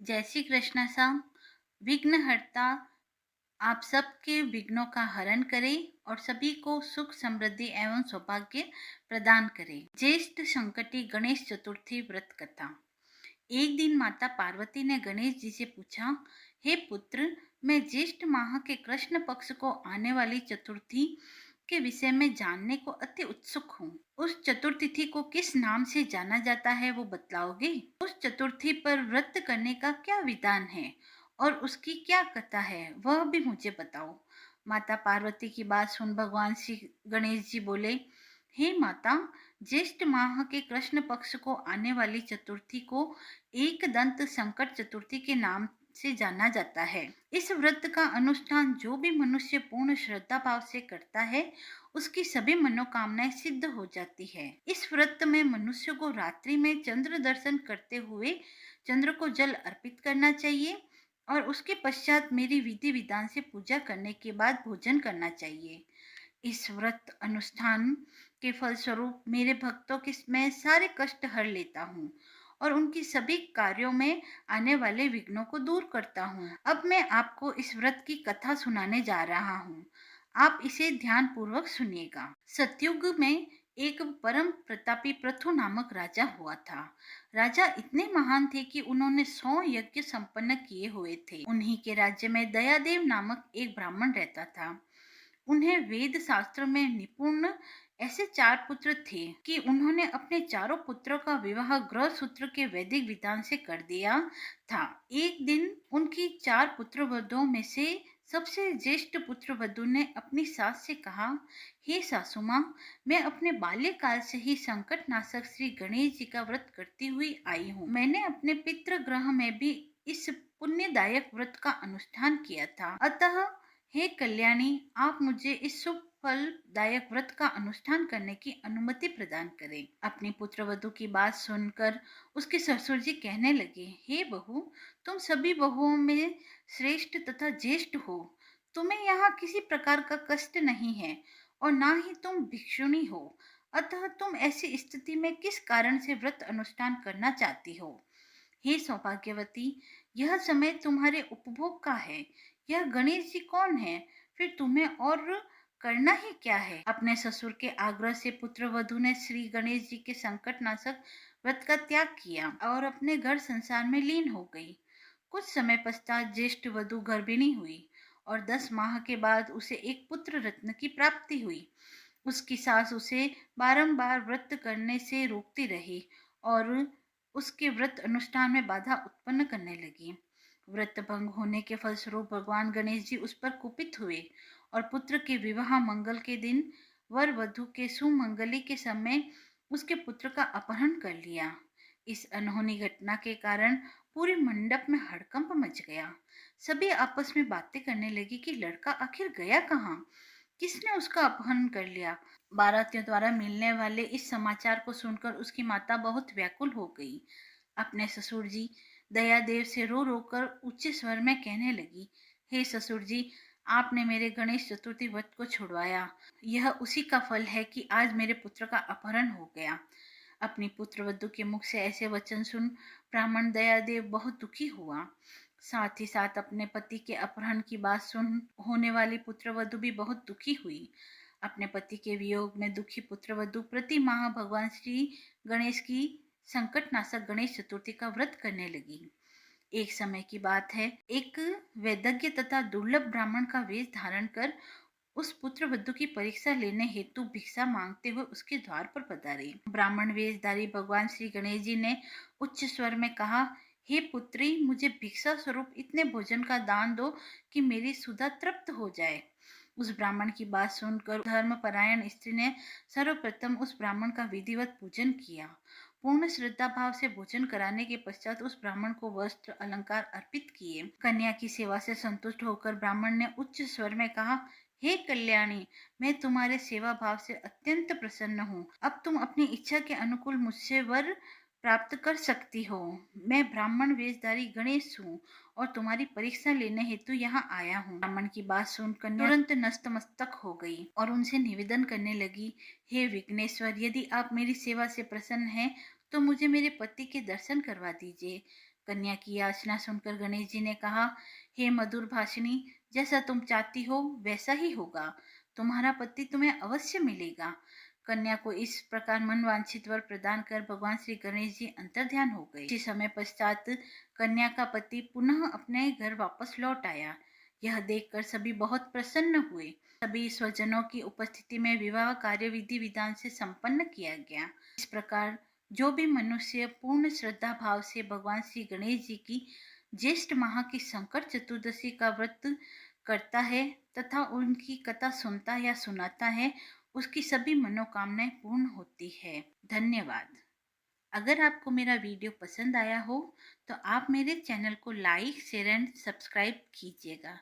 जय श्री कृष्ण साहब। विघ्नहर्ता आप सबके विघ्नों का हरण करे और सभी को सुख समृद्धि एवं सौभाग्य प्रदान करे। ज्येष्ठ संकटी गणेश चतुर्थी व्रत कथा। एक दिन माता पार्वती ने गणेश जी से पूछा, हे पुत्र, मैं ज्येष्ठ माह के कृष्ण पक्ष को आने वाली चतुर्थी के विषय में जानने को अति उत्सुक हूँ। उस चतुर्तिथि को किस नाम से जाना जाता है वो बतलाओगे? उस चतुर्थी पर व्रत करने का क्या विधान है और उसकी क्या कथा है, वह भी मुझे बताओ। माता पार्वती की बात सुन भगवान श्री गणेश जी बोले, हे माता, ज्येष्ठ माह के कृष्ण पक्ष को आने वाली चतुर्थी को एक दंत संकट चतुर्थी के नाम से जाना जाता है। इस व्रत का अनुष्ठान जो भी मनुष्य पूर्ण श्रद्धा भाव से करता है, उसकी सभी मनोकामनाएं सिद्ध हो जाती है। इस व्रत में मनुष्य को रात्रि में चंद्र दर्शन करते हुए चंद्र को जल अर्पित करना चाहिए और उसके पश्चात मेरी विधि विधान से पूजा करने के बाद भोजन करना चाहिए। इस व्रत अनुष्ठान के फलस्वरूप मेरे भक्तों के मैं सारे कष्ट हर लेता हूँ और उनकी सभी कार्यों में आने वाले विघ्नों को दूर करता हूँ। अब मैं आपको इस व्रत की कथा सुनाने जा रहा हूँ। आप इसे ध्यान पूर्वक सुनिएगा। सतयुग में एक परम प्रतापी पृथु नामक राजा हुआ था। राजा इतने महान थे कि उन्होंने 100 यज्ञ संपन्न किए हुए थे। उन्हीं के राज्य में दयादेव नामक एक ब्राह्मण रहता था। उन्हें वेद शास्त्र में निपुण ऐसे 4 पुत्र थे कि उन्होंने अपने चारों पुत्रों का विवाह ग्रह सूत्र के वैदिक विधान से कर दिया था। एक दिन उनकी 4 पुत्र वधुओं में से सबसे ज्येष्ठ पुत्र वधु ने अपनी सास से कहा, हे सासू माँ, मैं अपने बाल्यकाल से ही संकट नाशक श्री गणेश जी का व्रत करती हुई आई हूँ। मैंने अपने पितृ ग्रह में भी इस पुण्यदायक व्रत का अनुष्ठान किया था। अतः हे कल्याणी, आप मुझे इस शुभ फलदायक व्रत का अनुष्ठान करने की अनुमति प्रदान करें। अपनी पुत्र वधु की बात सुनकर उसके ससुर जी कहने लगे, हे बहू, तुम सभी बहुओं में श्रेष्ठ तथा ज्येष्ठ हो। तुम्हें यहाँ किसी प्रकार का कष्ट नहीं है और ना ही तुम भिक्षुणी हो। अतः तुम ऐसी स्थिति में किस कारण से व्रत अनुष्ठान करना चाहती हो? हे सौभाग्यवती, यह समय तुम्हारे उपभोग का है। यह गणेश जी कौन है? फिर तुम्हें और करना ही क्या है? अपने ससुर के आग्रह से पुत्र वधु ने श्री गणेश जी के संकट नाशक व्रत का त्याग किया और अपने घर संसार में लीन हो गई। कुछ समय पश्चात ज्येष्ठ वधु गर्भिणी हुई और 10 माह के बाद उसे एक पुत्र रत्न की प्राप्ति हुई। उसकी सास उसे बारंबार व्रत करने से रोकती रही और उसके व्रत अनुष्ठान में बाधा उत्पन्न करने लगी। व्रत भंग होने के फलस्वरूप भगवान गणेश जी उस पर कुपित हुए और पुत्र के विवाह मंगल के दिन वर वधु के सुमंगली के समय उसके पुत्र का अपहरण कर लिया। इस अनहोनी घटना के कारण पूरे मंडप में हड़कंप मच गया। सभी आपस में बातें करने लगी कि लड़का आखिर गया कहाँ, किसने उसका अपहरण कर लिया। बारातियों द्वारा मिलने वाले इस समाचार को सुनकर उसकी माता बहुत व्याकुल हो गई। अपने ससुर जी दयादेव से रो रो कर ऊंचे स्वर में कहने लगी, हे ससुर जी, आपने मेरे गणेश चतुर्थी व्रत को छुड़वाया। यह उसी का फल है कि आज मेरे पुत्र का अपहरण हो गया। अपनी पुत्र वधु के मुख से ऐसे वचन सुन ब्राह्मण दयादेव बहुत दुखी हुआ। साथ ही साथ अपने पति के अपहरण की बात सुन होने वाली पुत्र वधु भी बहुत दुखी हुई। अपने पति के वियोग में दुखी पुत्र वधु प्रति माह भगवान श्री गणेश की संकट नाशक गणेश चतुर्थी का व्रत करने लगी। एक समय की बात है, एक वैदज्ञ तथा दुर्लभ ब्राह्मण का वेश धारण कर उस पुत्र वधु की परीक्षा लेने हेतु भिक्षा मांगते हुए उसके द्वार पर पधारे। ब्राह्मण वेशधारी भगवान श्री गणेश जी ने उच्च स्वर में कहा, हे पुत्री, मुझे भिक्षा स्वरूप इतने भोजन का दान दो कि मेरी सुधा तृप्त हो जाए। उस ब्राह्मण की बात सुनकर धर्मपरायण स्त्री ने सर्वप्रथम उस ब्राह्मण का विधिवत पूजन किया। पूर्ण श्रद्धा भाव से भोजन कराने के पश्चात उस ब्राह्मण को वस्त्र अलंकार अर्पित किए। कन्या की सेवा से संतुष्ट होकर ब्राह्मण ने उच्च स्वर में कहा, हे कल्याणी, मैं तुम्हारे सेवा भाव से अत्यंत प्रसन्न हूँ। अब तुम अपनी इच्छा के अनुकूल मुझसे वर प्राप्त कर सकती हो। मैं ब्राह्मण वेशधारी गणेश हूँ और तुम्हारी परीक्षा लेने हेतु यहाँ आया हूँ। ब्राह्मण की बात सुनकर तुरंत नतमस्तक हो गई और उनसे निवेदन करने लगी, हे विघ्नेश्वर, यदि आप मेरी सेवा से प्रसन्न हैं तो मुझे मेरे पति के दर्शन करवा दीजिए। कन्या की याचना सुनकर गणेश जी ने कहा, हे मधुर भाषिणी, जैसा तुम चाहती हो वैसा ही होगा। तुम्हारा पति तुम्हें अवश्य मिलेगा। कन्या को इस प्रकार मन वांछित वर प्रदान कर भगवान श्री गणेश जी अंतर्ध्यान हो गए। कुछ समय पश्चात कन्या का पति पुनः अपने घर वापस लौट आया। यह देखकर सभी बहुत प्रसन्न हुए। सभी स्वजनों की उपस्थिति में विवाह कार्य विधि विधान से संपन्न किया गया। इस प्रकार जो भी मनुष्य पूर्ण श्रद्धा भाव से भगवान श्री गणेश जी की ज्येष्ठ माह की संकट चतुर्दशी का व्रत करता है तथा उनकी कथा सुनता या सुनाता है, उसकी सभी मनोकामनाएं पूर्ण होती है। धन्यवाद। अगर आपको मेरा वीडियो पसंद आया हो तो आप मेरे चैनल को लाइक, शेयर एंड सब्सक्राइब कीजिएगा।